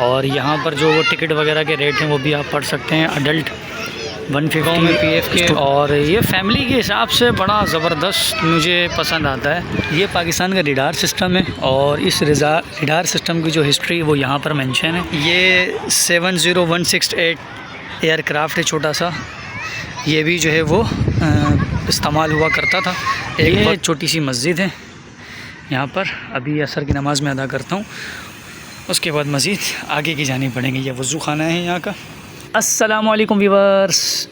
और यहाँ पर जो वो टिकट वगैरह के रेट हैं वो भी आप पढ़ सकते हैं। अडल्ट 150 में PF के, और ये फैमिली के हिसाब से बड़ा ज़बरदस्त मुझे पसंद आता है। ये पाकिस्तान का रडार सिस्टम है और इस रडार सिस्टम की जो हिस्ट्री वो यहाँ पर मेंशन है। ये 70168 एयरक्राफ्ट है, छोटा सा। ये भी जो है वो इस्तेमाल हुआ करता था। एक बहुत छोटी सी मस्जिद है यहाँ पर। अभी असर की नमाज़ में अदा करता हूँ, उसके बाद मज़ीद आगे की जानी पड़ेंगी। ये वज़ू खाना है यहाँ का। अस्सलामु अलैकुम व्यूअर्स,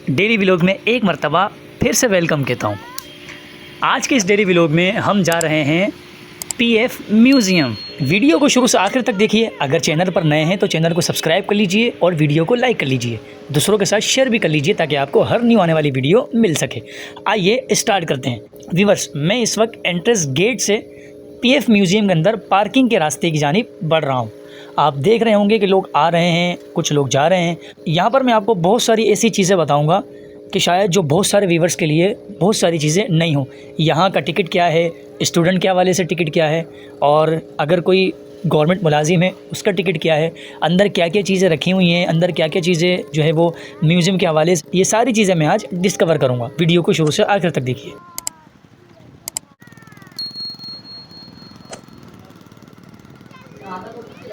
डेली व्लॉग में एक मरतबा फिर से वेलकम कहता हूँ। आज के इस डेली व्लॉग में हम जा रहे हैं PF म्यूज़ियम। वीडियो को शुरू से आखिर तक देखिए। अगर चैनल पर नए हैं तो चैनल को सब्सक्राइब कर लीजिए और वीडियो को लाइक कर लीजिए। दूसरों के साथ शेयर भी कर लीजिए ताकि आपको हर न्यू आने वाली वीडियो मिल सके। आइए स्टार्ट करते हैं। व्यूअर्स, मैं इस वक्त एंट्रेंस गेट से PF म्यूज़ियम के अंदर पार्किंग के रास्ते की जानिब बढ़ रहा हूँ। आप देख रहे होंगे कि लोग आ रहे हैं, कुछ लोग जा रहे हैं। यहाँ पर मैं आपको बहुत सारी ऐसी चीज़ें बताऊँगा कि शायद जो बहुत सारे व्यूवर्स के लिए बहुत सारी चीज़ें नहीं हों। यहाँ का टिकट क्या है, स्टूडेंट के हवाले से टिकट क्या है, और अगर कोई गवर्नमेंट मुलाजिम है उसका टिकट क्या है, अंदर क्या क्या चीज़ें रखी हुई हैं, अंदर क्या क्या चीज़ें जो है वो म्यूज़ियम के हवाले से, ये सारी चीज़ें मैं आज डिस्कवर करूँगा। वीडियो को शुरू से आखिर तक देखिए।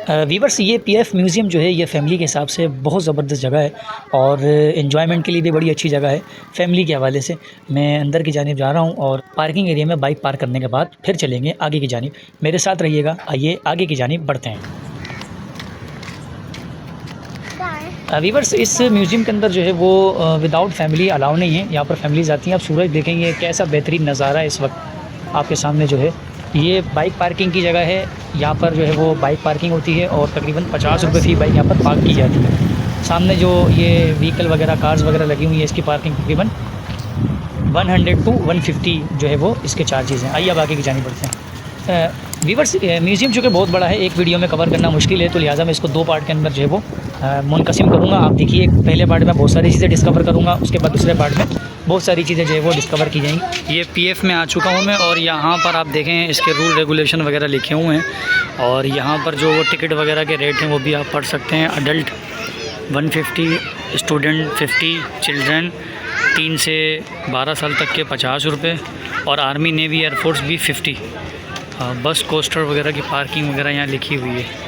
वीवर्स, ये PF म्यूज़ियम जो है ये फ़ैमिली के हिसाब से बहुत ज़बरदस्त जगह है और एंजॉयमेंट के लिए भी बड़ी अच्छी जगह है। फ़ैमिली के हवाले से मैं अंदर की जानिब जा रहा हूँ और पार्किंग एरिया में बाइक पार्क करने के बाद फिर चलेंगे आगे की जानिब। मेरे साथ रहिएगा। आइए आगे की जानिब बढ़ते हैं। वीवर्स, इस म्यूज़ियम के अंदर जो है वो विदाउट फैमिली अलाउ नहीं है। यहाँ पर फैमिलीज़ आती हैं। आप सूरज देखेंगे कैसा बेहतरीन नज़ारा है इस वक्त आपके सामने। जो है ये बाइक पार्किंग की जगह है। यहाँ पर जो है वो बाइक पार्किंग होती है और तकरीबन 50 रुपये फ़ी बाइक यहाँ पर पार्क की जाती है। सामने जो ये व्हीकल वगैरह कार्स वगैरह लगी हुई है इसकी पार्किंग तकरीबन 100 to 150 जो है वो इसके चार्जेज़ हैं। आइए अब आगे की जानी पड़ते हैं। व्यूअर्स, म्यूज़ियम चूँकि बहुत बड़ा है, एक वीडियो में कवर करना मुश्किल है, तो लिहाजा मैं इसको दो पार्ट के अंदर जो है वो मुनक़सिम करूँगा। आप देखिए, पहले पार्ट में बहुत सारी चीज़ें डिस्कवर करूँगा, उसके बाद दूसरे पार्ट में बहुत सारी चीज़ें जो है वो डिस्कवर की जाएंगी। ये PF में आ चुका हूँ मैं और यहाँ पर आप देखें इसके रूल रेगुलेशन वगैरह लिखे हुए हैं और यहाँ पर जो वो टिकट वगैरह के रेट हैं वो भी आप पढ़ सकते हैं। अडल्ट 150, स्टूडेंट 50, चिल्ड्रन 3 से 12 साल तक के 50 रुपये और आर्मी नेवी एयरफोर्स भी 50। बस कोस्टर वगैरह की पार्किंग वगैरह यहाँ लिखी हुई है।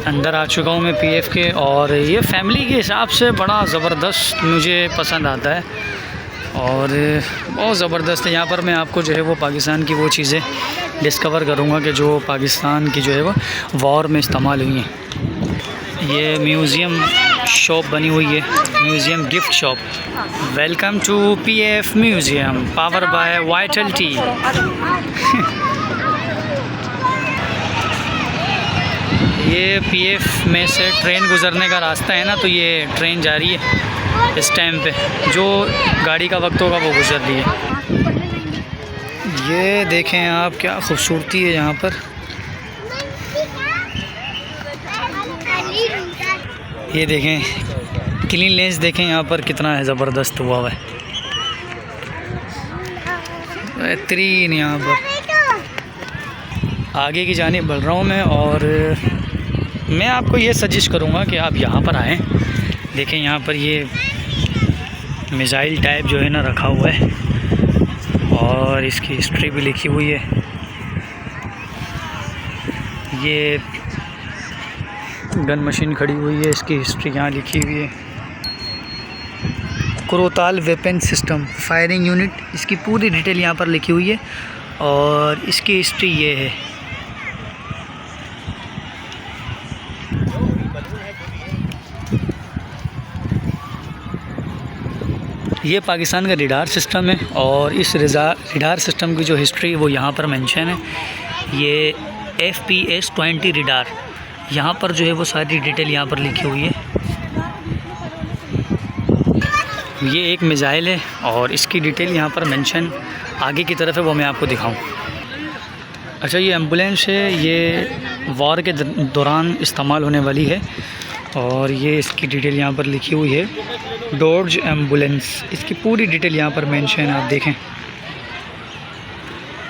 अंदर आ चुका हूँ मैं PF के और ये फैमिली के हिसाब से बड़ा ज़बरदस्त मुझे पसंद आता है और बहुत ज़बरदस्त है। यहाँ पर मैं आपको जो है वो पाकिस्तान की वो चीज़ें डिस्कवर करूँगा कि जो पाकिस्तान की जो है वो वॉर में इस्तेमाल हुई हैं। ये म्यूज़ियम शॉप बनी हुई है, museum gift shop. Welcome to PF museum, power by vital tea. ये PF में से ट्रेन गुज़रने का रास्ता है ना, तो ये ट्रेन जा रही है इस टाइम पे। जो गाड़ी का वक्त होगा वो गुज़र रही है। ये देखें आप, क्या खूबसूरती है यहाँ पर। ये देखें, क्लीननेस देखें यहाँ पर कितना है ज़बरदस्त हुआ हुआ है, बेहतरीन। यहाँ पर आगे की जानिब बढ़ रहा हूँ मैं और मैं आपको ये सजेस्ट करूँगा कि आप यहाँ पर आएँ। देखें यहाँ पर ये मिसाइल टाइप जो है ना रखा हुआ है और इसकी हिस्ट्री भी लिखी हुई है। ये गन मशीन खड़ी हुई है, इसकी हिस्ट्री यहाँ लिखी हुई है। क्रोताल वेपन सिस्टम फायरिंग यूनिट, इसकी पूरी डिटेल यहाँ पर लिखी हुई है और इसकी हिस्ट्री ये है। ये पाकिस्तान का रडार सिस्टम है और इस रडार सिस्टम की जो हिस्ट्री वो यहाँ पर मेंशन है। ये FPS 20 रडार, यहाँ पर जो है वो सारी डिटेल यहाँ पर लिखी हुई है। ये एक मिसाइल है और इसकी डिटेल यहाँ पर मेंशन आगे की तरफ है, वो मैं आपको दिखाऊं। अच्छा, ये एम्बुलेंस है, ये वॉर के दौरान इस्तेमाल होने वाली है और ये इसकी डिटेल यहाँ पर लिखी हुई है। डॉर्ज एम्बुलेंस, इसकी पूरी डिटेल यहाँ पर मेंशन है, आप देखें।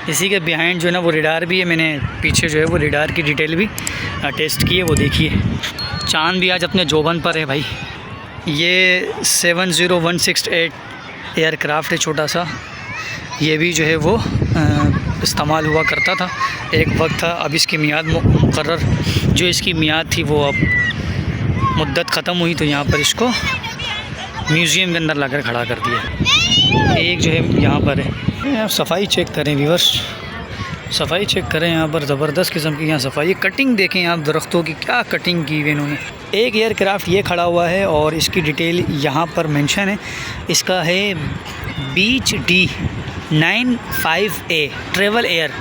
इसी के बिहाइंड जो है ना वो रेडार भी है, मैंने पीछे जो है वो रेडार की डिटेल भी टेस्ट की है, वो देखिए। चांद भी आज अपने जोबन पर है भाई। ये 70168 एयरक्राफ्ट है, छोटा सा। ये भी जो है वो इस्तेमाल हुआ करता था, एक वक्त था। अब इसकी मियाद मुकर्रर जो इसकी मियाद थी वो अब मुद्दत ख़त्म हुई, तो यहाँ पर इसको म्यूज़ियम के अंदर लाकर खड़ा कर दिया। एक जो है यहाँ पर है, आप सफाई चेक करें व्यूअर्स, सफाई चेक करें यहाँ पर, ज़बरदस्त किस्म की यहाँ सफाई। कटिंग देखें आप, दरख्तों की क्या कटिंग की हुई इन्होंने। एक एयरक्राफ़्ट ये खड़ा हुआ है और इसकी डिटेल यहाँ पर मेंशन है। इसका है बीच D95A ट्रेवल एयर।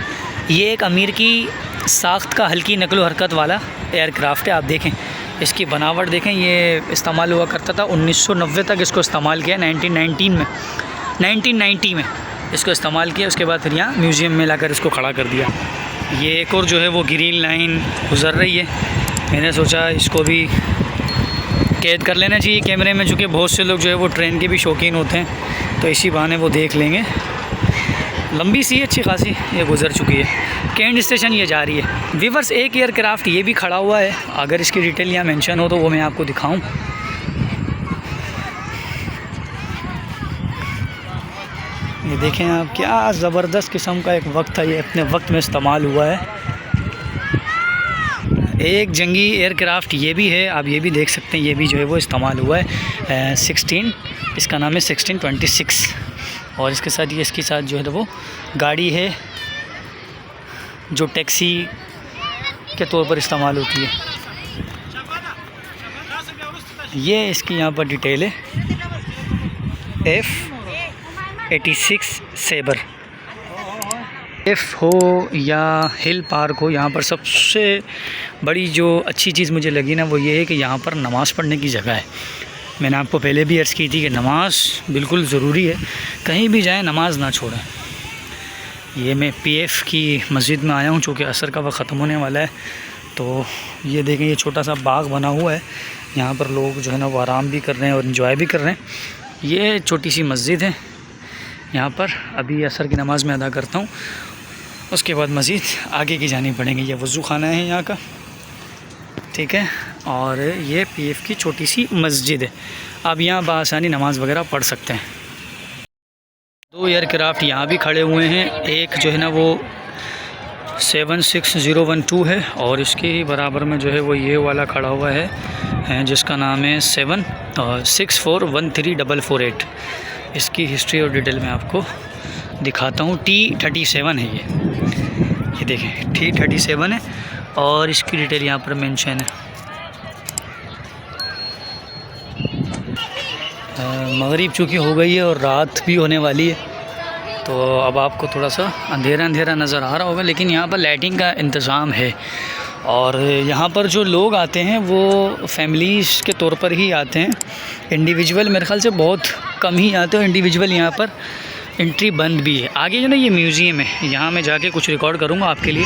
ये एक अमेरिकी साख्त का हल्की नकलो हरकत वाला एयरक्राफ़्ट है। आप देखें इसकी बनावट देखें, ये इस्तेमाल हुआ करता था 1990 तक इसको इस्तेमाल किया, 1990 में इसको इस्तेमाल किया। उसके बाद फिर यहाँ म्यूज़ियम में लाकर इसको खड़ा कर दिया। ये एक और जो है वो ग्रीन लाइन गुज़र रही है, मैंने सोचा इसको भी कैद कर लेना चाहिए कैमरे में, चूँकि बहुत से लोग जो है वो ट्रेन के भी शौकीन होते हैं, तो इसी बहाने वो देख लेंगे। लंबी सी अच्छी खासी ये गुज़र चुकी है। कैंट स्टेशन ये जा रही है व्यूअर्स। एक एयरक्राफ़्ट ये भी खड़ा हुआ है, अगर इसकी डिटेल यहाँ मेंशन हो तो वो मैं आपको दिखाऊं। ये देखें आप, क्या ज़बरदस्त किस्म का एक वक्त था, ये अपने वक्त में इस्तेमाल हुआ है। एक जंगी एयरक्राफ़्ट ये भी है, आप ये भी देख सकते हैं, ये भी जो है वो इस्तेमाल हुआ है 16, इसका नाम है 1626। और इसके साथ ये इसके साथ जो है वो गाड़ी है जो टैक्सी के तौर पर इस्तेमाल होती है। ये इसकी यहाँ पर डिटेल है, F86 सेबर। एफ हो या हिल पार्क हो, यहाँ पर सबसे बड़ी जो अच्छी चीज़ मुझे लगी ना वो ये है कि यहाँ पर नमाज़ पढ़ने की जगह है। मैंने आपको पहले भी अर्ज़ की थी कि नमाज बिल्कुल ज़रूरी है, कहीं भी जाएं नमाज ना छोड़ें। ये मैं PF की मस्जिद में आया हूँ, चूँकि असर का वक्त ख़त्म होने वाला है। तो ये देखें, ये छोटा सा बाग बना हुआ है, यहाँ पर लोग जो है ना वो आराम भी कर रहे हैं और इन्जॉय भी कर रहे हैं। ये छोटी सी मस्जिद है, यहाँ पर अभी असर की नमाज़ में अदा करता हूँ, उसके बाद मज़ीद आगे की जानी पड़ेंगे। ये वज़ू खाना है यहाँ का, ठीक है। और ये PF की छोटी सी मस्जिद है, आप यहाँ बआसानी नमाज़ वगैरह पढ़ सकते हैं। दो एयरक्राफ़्ट यहाँ भी खड़े हुए हैं, एक जो है ना वो 76012 है और इसके बराबर में जो है वो ये वाला खड़ा हुआ है जिसका नाम है 7641348। इसकी हिस्ट्री और डिटेल में आपको दिखाता हूँ। T37 है ये देखें, T37 है और इसकी डिटेल यहाँ पर मेंशन है। मगरिब चूँकि हो गई है और रात भी होने वाली है, तो अब आपको थोड़ा सा अंधेरा अंधेरा नज़र आ रहा होगा, लेकिन यहाँ पर लाइटिंग का इंतज़ाम है। और यहाँ पर जो लोग आते हैं वो फैमिलीज़ के तौर पर ही आते हैं, इंडिविजुअल मेरे ख़्याल से बहुत कम ही आते हो। इंडिविजुअल यहाँ पर एंट्री बंद भी है। आगे जो ना ये म्यूज़ियम है, यहाँ मैं जाके कुछ रिकॉर्ड करूँगा आपके लिए।